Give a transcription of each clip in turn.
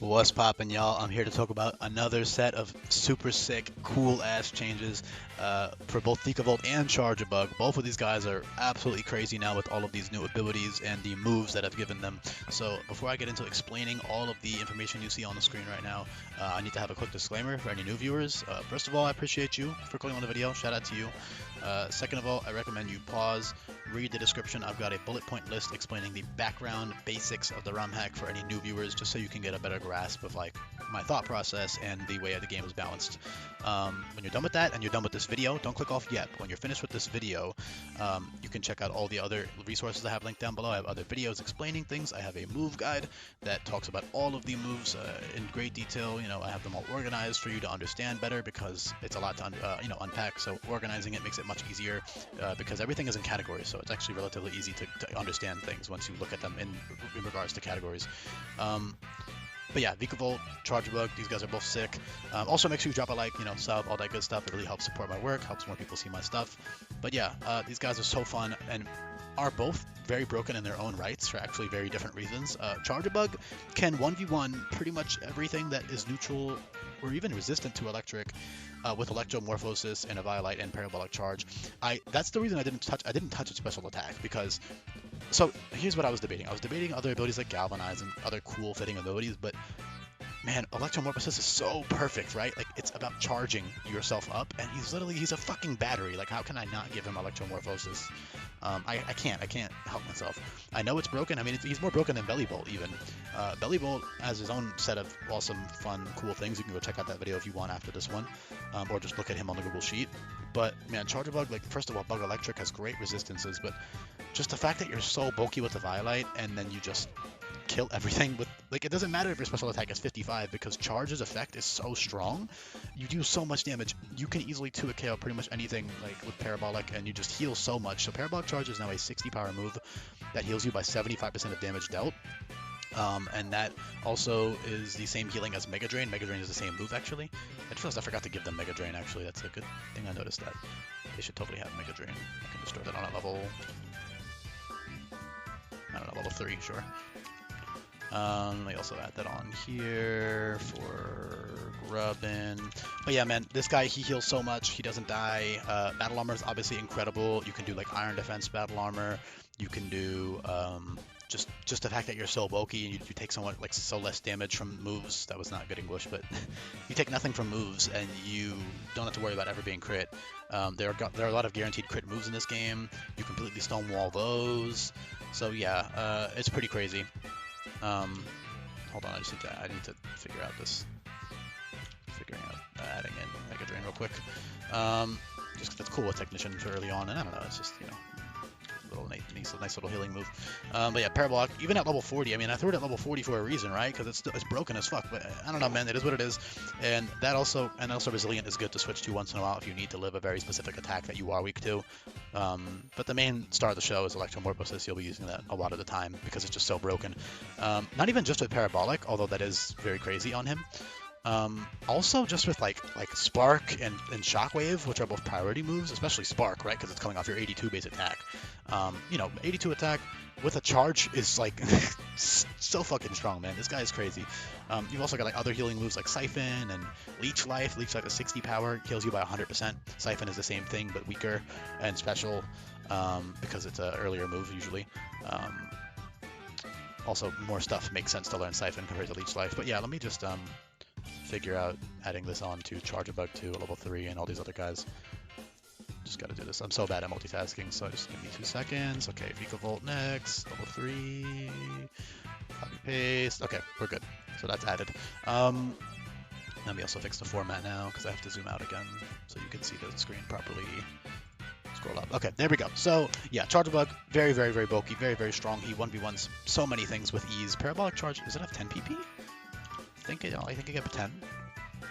What's poppin', y'all? I'm here to talk about another set of super sick, cool-ass changes for both Vikavolt and Charjabug. Both of these guys are absolutely crazy now with all of these new abilities and the moves that I've given them. So before I get into explaining all of the information you see on the screen right now, I need to have a quick disclaimer for any new viewers. First of all, I appreciate you for clicking on the video. Shout out to you. Second of all, I recommend you pause, read the description. I've got a bullet point list explaining the background basics of the ROM hack for any new viewers, just so you can get a better grasp of like my thought process and the way the game is balanced. When you're done with that and you're done with this video, don't click off yet. When you're finished with this video, you can check out all the other resources I have linked down below. I have other videos explaining things. I have a move guide that talks about all of the moves in great detail. You know, I have them all organized for you to understand better because it's a lot to unpack. So organizing it makes it much easier because everything is in categories. So it's actually relatively easy to understand things once you look at them in regards to categories. But yeah, Vikavolt, Charjabug, these guys are both sick. Also make sure you drop a like, sub, all that good stuff. It really helps support my work, helps more people see my stuff. But yeah, these guys are so fun and are both very broken in their own rights for actually very different reasons. Charjabug can 1v1 pretty much everything that is neutral or even resistant to electric with electromorphosis and a Violite and parabolic charge. That's the reason I didn't touch its special attack, because so here's what I was debating. I was debating other abilities like Galvanize and other cool fitting abilities, but man, Electromorphosis is so perfect, right? Like, it's about charging yourself up, and he's a fucking battery. Like, how can I not give him Electromorphosis? I can't help myself. I know it's broken. I mean, he's more broken than Bellybolt even. Bellybolt has his own set of awesome, fun, cool things. You can go check out that video if you want after this one, or just look at him on the Google Sheet. But man, Charjabug, like, first of all, Bug Electric has great resistances, but just the fact that you're so bulky with the Violite, and then you just kill everything with, like, it doesn't matter if your special attack is 55 because Charge's effect is so strong. You do so much damage. You can easily 2-hit KO pretty much anything, like with Parabolic, and you just heal so much. So Parabolic Charge is now a 60 power move that heals you by 75% of damage dealt. And that also is the same healing as Mega Drain. Mega Drain is the same move, actually. I just realized I forgot to give them Mega Drain, actually. That's a good thing I noticed that. They should totally have Mega Drain. I can destroy that on a level, I don't know, level 3, sure. They also add that on here for Grubbin. But yeah, man, this guy, he heals so much. He doesn't die. Battle armor is obviously incredible. You can do like Iron Defense battle armor. You can do just the fact that you're so bulky and you take so less damage from moves. That was not good English, but you take nothing from moves and you don't have to worry about ever being crit. There are a lot of guaranteed crit moves in this game. You completely stonewall those. So yeah, it's pretty crazy. Hold on, I need to figure out adding in Mega Drain real quick. Just 'cause it's cool with Technician for early on, and I don't know, it's just, nice little healing move. But yeah, Parabolic, even at level 40, I mean, I threw it at level 40 for a reason, right? Because it's broken as fuck, but I don't know, man, it is what it is. And also Resilient is good to switch to once in a while if you need to live a very specific attack that you are weak to. But the main star of the show is Electromorphosis. You'll be using that a lot of the time because it's just so broken. Not even just with Parabolic, although that is very crazy on him. Also just with like Spark and Shockwave, which are both priority moves, especially Spark, right? Because it's coming off your 82 base attack. 82 attack with a charge is like so fucking strong, man. This guy is crazy. You've also got like other healing moves like Siphon and Leech Life. Leech Life is 60 power, heals you by 100%. Siphon is the same thing but weaker and special because it's an earlier move usually. Also, more stuff makes sense to learn Siphon compared to Leech Life. But yeah, let me just figure out adding this on to Charjabug 2 at level 3 and all these other guys. Just gotta do this. I'm so bad at multitasking, so just give me 2 seconds. Okay, Vikavolt next, level 3, copy paste. Okay, we're good. So that's added. Let me also fix the format now because I have to zoom out again so you can see the screen properly. Scroll up. Okay, there we go. So yeah, Charjabug, very, very, very bulky, very, very strong. He 1v1s so many things with ease. Parabolic Charge, does it have 10 PP? I think I get 10.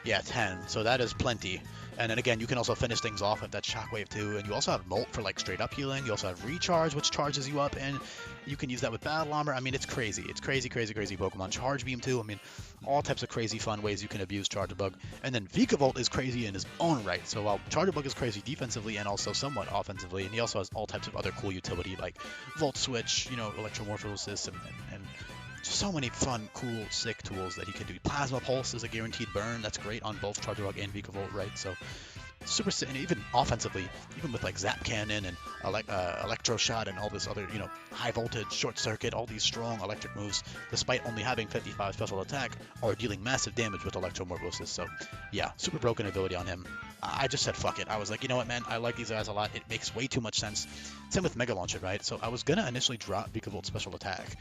Yeah, 10. So that is plenty. And then again, you can also finish things off with that Shockwave too. And you also have Molt for like straight up healing. You also have Recharge, which charges you up, and you can use that with Battle Armor. I mean, it's crazy. It's crazy, crazy, crazy Pokemon. Charge Beam too. I mean, all types of crazy fun ways you can abuse Charjabug. And then Vikavolt is crazy in his own right. So while Charjabug is crazy defensively and also somewhat offensively, and he also has all types of other cool utility like Volt Switch, Electromorphosis, and just so many fun, cool, sick tools that he can do. Plasma Pulse is a guaranteed burn. That's great on both Charjabug and Vikavolt, right? So super sick, and even offensively, even with like Zap Cannon and Electro Shot and all this other, you know, high voltage, short circuit, all these strong electric moves, despite only having 55 special attack, are dealing massive damage with Electromorphosis. So yeah, super broken ability on him. I just said fuck it. I was like, you know what, man, I like these guys a lot. It makes way too much sense. Same with Mega Launcher, right? So I was gonna initially drop Vikavolt special attack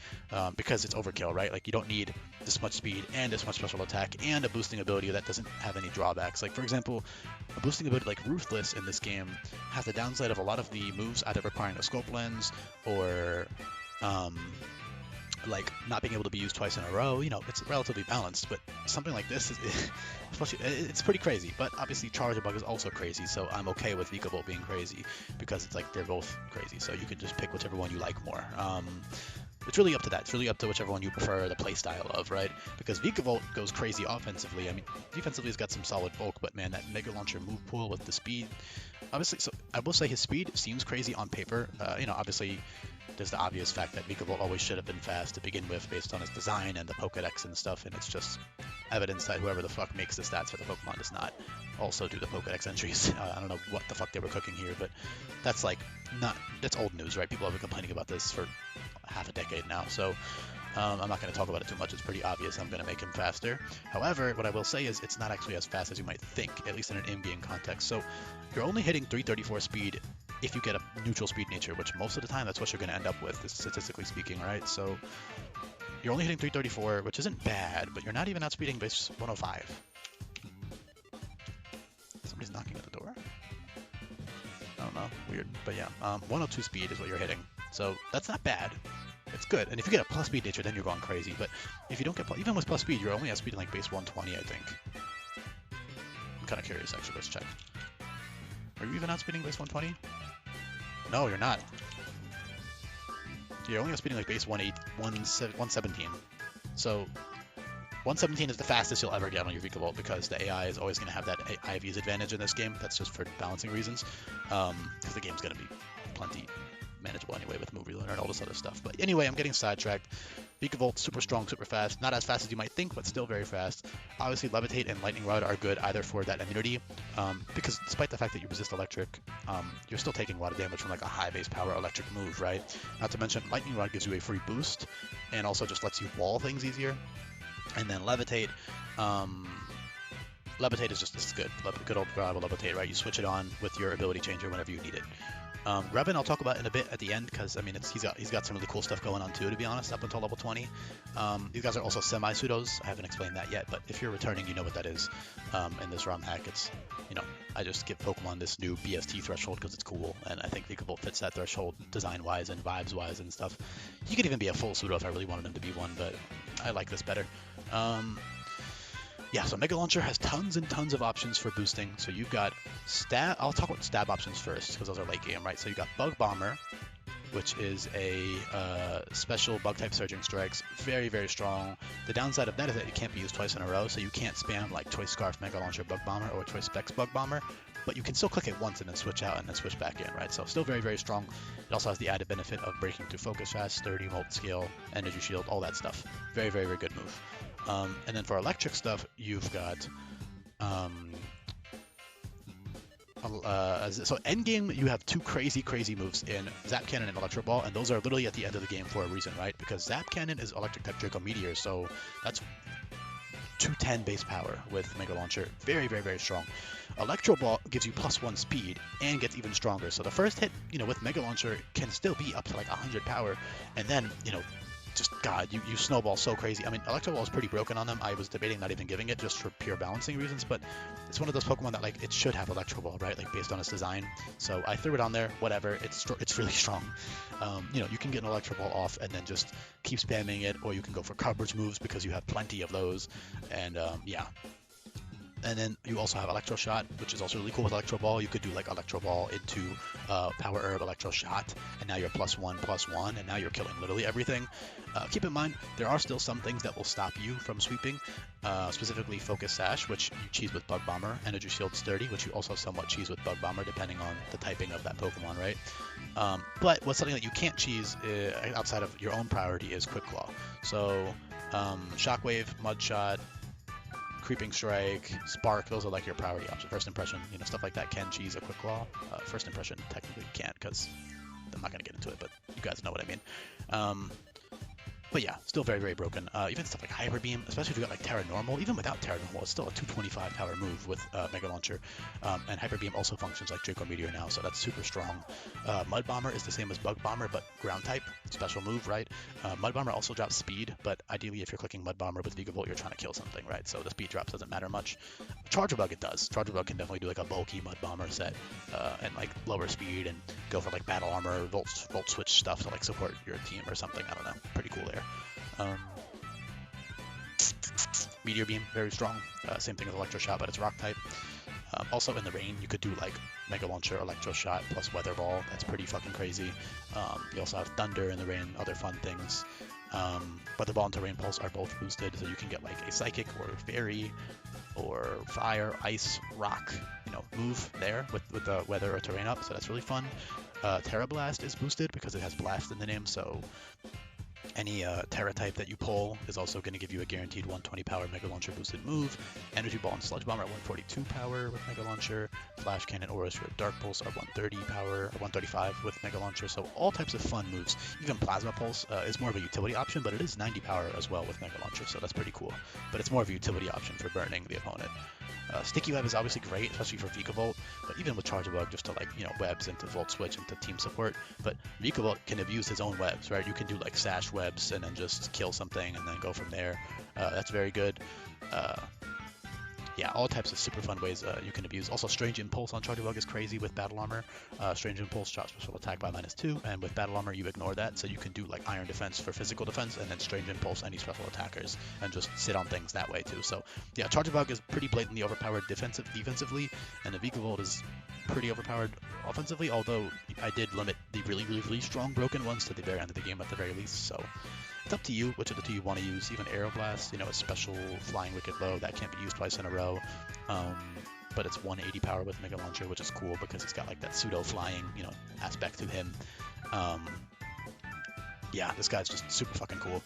because it's overkill, right? Like you don't need this much speed and this much special attack and a boosting ability that doesn't have any drawbacks. Like for example, a boosting ability like Ruthless in this game has the downside of a lot of the moves either requiring a scope lens or like not being able to be used twice in a row. You know, it's relatively balanced, but something like this is it's pretty crazy. But obviously Charjabug is also crazy, so I'm okay with Vikavolt being crazy because it's like they're both crazy, so you can just pick whichever one you like more. It's really up to that. It's really up to whichever one you prefer the play style of, right? Because Vikavolt goes crazy offensively. I mean, defensively he's got some solid bulk, but man, that Mega Launcher move pool with the speed, obviously, so I will say his speed seems crazy on paper. You know, obviously there's the obvious fact that Vikavolt always should have been fast to begin with based on his design and the Pokedex and stuff, and it's just evidence that whoever the fuck makes the stats for the Pokemon does not also do the Pokedex entries. I don't know what the fuck they were cooking here, but that's like that's old news, right? People have been complaining about this for half a decade now, so I'm not going to talk about it too much. It's pretty obvious I'm going to make him faster. However, what I will say is it's not actually as fast as you might think, at least in an in-game context. So you're only hitting 334 speed if you get a neutral speed nature, which most of the time that's what you're going to end up with, statistically speaking, right? So you're only hitting 334, which isn't bad, but you're not even outspeeding base 105. Somebody's knocking at the door. I don't know, weird, but yeah, 102 speed is what you're hitting. So that's not bad. It's good. And if you get a plus speed nature, then you're going crazy. But if you don't get even with plus speed, you're only outspeeding like base 120, I think. I'm kind of curious, actually. Let's check. Are you even outspeeding base 120? No, you're not. You're only outspeeding like base 117. So 117 is the fastest you'll ever get on your Vikavolt because the AI is always going to have that IV's advantage in this game. That's just for balancing reasons. Because the game's going to be plenty manageable anyway with move relearner and all this other stuff. But anyway, I'm getting sidetracked. Vikavolt, super strong, super fast. Not as fast as you might think, but still very fast. Obviously, Levitate and Lightning Rod are good either for that immunity, because despite the fact that you resist electric, you're still taking a lot of damage from like a high base power electric move, right? Not to mention, Lightning Rod gives you a free boost and also just lets you wall things easier. And then Levitate, Levitate is just this is good. Good old reliable Levitate, right? You switch it on with your ability changer whenever you need it. Grubbin I'll talk about in a bit at the end because I mean he's got some really cool stuff going on too, to be honest, up until level 20. These guys are also semi-pseudos. I haven't explained that yet, but if you're returning, you know what that is. In this ROM hack, it's, you know, I just give Pokemon this new BST threshold because it's cool, and I think Vikavolt fits that threshold design-wise and vibes-wise and stuff. He could even be a full pseudo if I really wanted him to be one, but I like this better. Yeah, so Mega Launcher has tons and tons of options for boosting. So you've got stab. I'll talk about stab options first because those are late game, right? So you got Bug Bomber, which is a special bug type surging strikes. Very, very strong. The downside of that is that it can't be used twice in a row, so you can't spam like Choice Scarf Mega Launcher Bug Bomber or Choice Specs Bug Bomber, but you can still click it once and then switch out and then switch back in, right? So still very, very strong. It also has the added benefit of breaking through focus fast, 30 volt scale, energy shield, all that stuff. Very, very, very good move. And then for electric stuff, you've got so endgame, you have two crazy moves in Zap Cannon and Electro Ball, and those are literally at the end of the game for a reason, right? Because Zap Cannon is electric type Draco Meteor, so that's 210 base power with Mega Launcher. Very, very, very strong. Electro Ball gives you +1 speed and gets even stronger. So the first hit, you know, with Mega Launcher can still be up to like 100 power, and then, you know, just God, you snowball so crazy. I mean, Electro Ball is pretty broken on them. I was debating not even giving it just for pure balancing reasons, but it's one of those Pokemon that like it should have Electro Ball, right? Like based on its design. So I threw it on there. Whatever. It's really strong. You know, you can get an Electro Ball off and then just keep spamming it, or you can go for coverage moves because you have plenty of those. And yeah. And then you also have Electro Shot, which is also really cool with Electro Ball. You could do like Electro Ball into Power Herb Electro Shot, and now you're +1/+1, and now you're killing literally everything. Keep in mind, there are still some things that will stop you from sweeping, specifically Focus Sash, which you cheese with Bug Bomber, Energy Shield Sturdy, which you also somewhat cheese with Bug Bomber, depending on the typing of that Pokemon, right? But what's something that you can't cheese outside of your own priority is Quick Claw. So Shockwave, Mud Shot, Creeping Strike, Spark, those are like your priority options. First Impression, you know, stuff like that can cheese a Quick Claw. First Impression technically can't, because I'm not going to get into it, but you guys know what I mean. But yeah, still very, very broken. Even stuff like Hyper Beam, especially if you got like Terra Normal, even without Terra Normal, it's still a 225 power move with Mega Launcher. And Hyper Beam also functions like Draco Meteor now, so that's super strong. Mud Bomber is the same as Bug Bomber, but ground type, special move, right? Mud Bomber also drops speed, but ideally if you're clicking Mud Bomber with Vikavolt, you're trying to kill something, right? So the speed drops doesn't matter much. Charjabug it does. Charjabug can definitely do like a bulky Mud Bomber set and like lower speed and go for like battle armor, volt switch stuff to like support your team or something. I don't know. Pretty cool there. Meteor Beam, very strong. Same thing as Electro Shot, but it's rock type. Also in the rain, you could do like Mega Launcher, Electro Shot, plus Weather Ball. That's pretty fucking crazy. You also have Thunder in the rain, other fun things. Weather Ball and Terrain Pulse are both boosted, so you can get like a Psychic or Fairy or Fire, Ice, Rock, you know, move there with the Weather or Terrain up, so that's really fun. Terra Blast is boosted because it has Blast in the name, so any Terra type that you pull is also going to give you a guaranteed 120 power Mega Launcher boosted move. Energy Ball and Sludge Bomb are 142 power with Mega Launcher. Flash Cannon, Aura Sphere, Dark Pulse are 130 power, or 135 with Mega Launcher. So all types of fun moves. Even Plasma Pulse is more of a utility option, but it is 90 power as well with Mega Launcher, so that's pretty cool. But it's more of a utility option for burning the opponent. Sticky Web is obviously great, especially for Vikavolt, but even with Charjabug, just to like, you know, webs into Volt Switch into team support. But Vikavolt can abuse his own webs, right? You can do like Sash webs and then just kill something and then go from there. That's very good. Yeah, all types of super fun ways you can abuse. Also, Strange Impulse on Charjabug is crazy with Battle Armor. Strange Impulse drops special attack by -2, and with Battle Armor you ignore that, so you can do like Iron Defense for physical defense, and then Strange Impulse any special attackers, and just sit on things that way too. So yeah, Charjabug is pretty blatantly overpowered defensively, and the Vikavolt is pretty overpowered offensively, although I did limit the really strong broken ones to the very end of the game at the very least, so it's up to you which of the two you want to use. Even Aeroblast, you know, a special Flying Wicked Low that can't be used twice in a row, but it's 180 power with Mega Launcher, which is cool because he's got like that pseudo flying, you know, aspect to him. Yeah, this guy's just super fucking cool.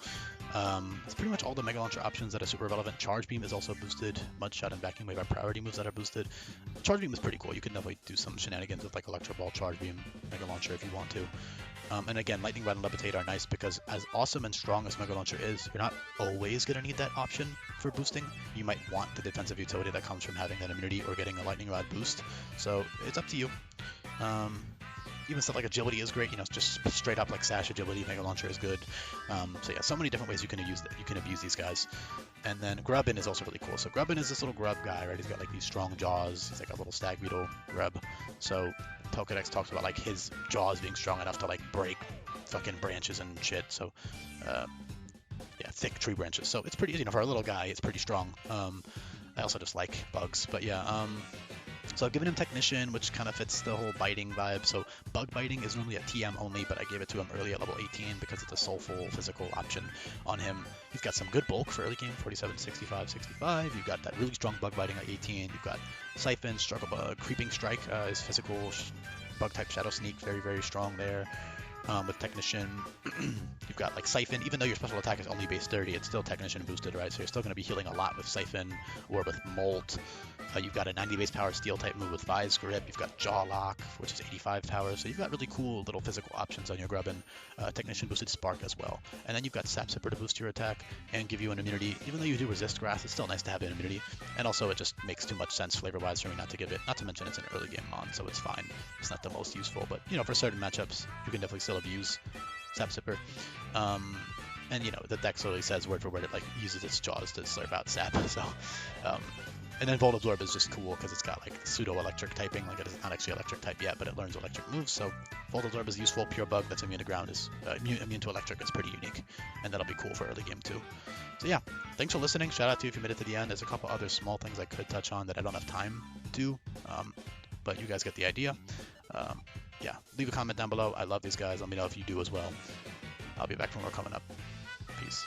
It's pretty much all the Mega Launcher options that are super relevant. Charge Beam is also boosted. Mud Shot and Vacuum Wave are priority moves that are boosted. Charge Beam is pretty cool. You can definitely do some shenanigans with like Electro Ball, Charge Beam, Mega Launcher if you want to. And again, Lightning Rod and Levitate are nice because as awesome and strong as Mega Launcher is, you're not always going to need that option for boosting. You might want the defensive utility that comes from having that immunity or getting a Lightning Rod boost. So it's up to you. Even stuff like Agility is great, you know, just straight up like Sash Agility, Mega Launcher is good. So yeah, so many different ways you can abuse these guys. And then Grubbin is also really cool. So Grubbin is this little grub guy, right? He's got like these strong jaws. He's like a little stag beetle grub. So Pokedex talks about like his jaws being strong enough to like break fucking branches and shit. So yeah, thick tree branches. So it's pretty, you know, for a little guy, it's pretty strong. I also just like bugs, but yeah. So I've given him Technician, which kind of fits the whole biting vibe. So Bug Biting is normally a TM only, but I gave it to him early at level 18 because it's a soulful physical option on him. He's got some good bulk for early game, 47, 65, 65. You've got that really strong Bug Biting at 18. You've got Siphon, Struggle Bug, Creeping Strike is physical bug type Shadow Sneak, very strong there. With Technician, you've got like Siphon. Even though your special attack is only base 30, it's still Technician boosted, right? So you're still going to be healing a lot with Siphon or with Molt. You've got a 90 base power Steel type move with Vise Grip. You've got Jaw Lock, which is 85 power. So you've got really cool little physical options on your Grubbin. Technician boosted Spark as well. And then you've got Sap Sipper to boost your attack and give you an immunity. Even though you do resist Grass, it's still nice to have an immunity. And also it just makes too much sense flavor-wise for me not to give it. Not to mention it's an early game mon, so it's fine. It's not the most useful, but you know, for certain matchups, you can definitely still abuse Sap Sipper. And you know, the deck literally says word for word it like uses its jaws to slurp out sap. So And then Volt Absorb is just cool because it's got like pseudo-electric typing. Like it is not actually electric type yet, but it learns electric moves. So Volt Absorb is useful. Pure Bug that's immune to ground is immune to electric is pretty unique, and that'll be cool for early game too. So yeah, thanks for listening. Shout out to you if you made it to the end. There's a couple other small things I could touch on that I don't have time to, but you guys get the idea. Yeah, leave a comment down below. I love these guys. Let me know if you do as well. I'll be back for more coming up. Peace.